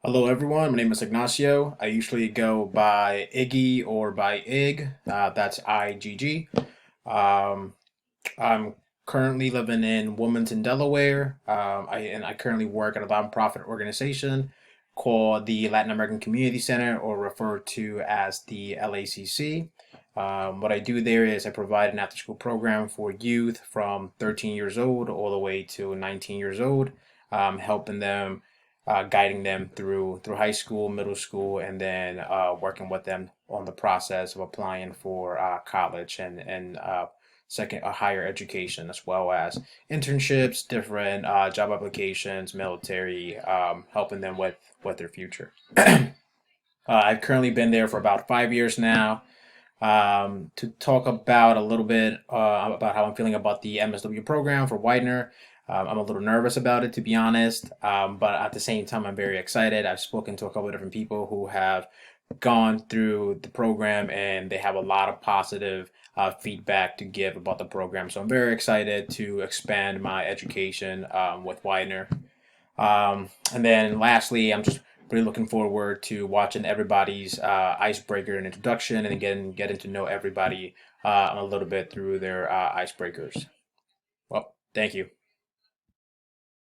Hello, everyone. My name is Ignacio. I usually go by Iggy or by Ig. That's IGG. Um, I'm currently living in Wilmington, Delaware. I currently work at a nonprofit organization called the Latin American Community Center, or referred to as the LACC. What I do there is I provide an after-school program for youth from 13 years old all the way to 19 years old, helping them, guiding them through high school, middle school, and then working with them on the process of applying for college and second higher education, as well as internships, different job applications, military, helping them with their future. I've currently been there for about 5 years now. To talk about a little bit about how I'm feeling about the MSW program for Widener. I'm a little nervous about it, to be honest, but at the same time, I'm very excited. I've spoken to a couple of different people who have gone through the program, and they have a lot of positive feedback to give about the program. So I'm very excited to expand my education with Widener. And then lastly, I'm just really looking forward to watching everybody's icebreaker and introduction, and getting to know everybody a little bit through their icebreakers. Well, thank you.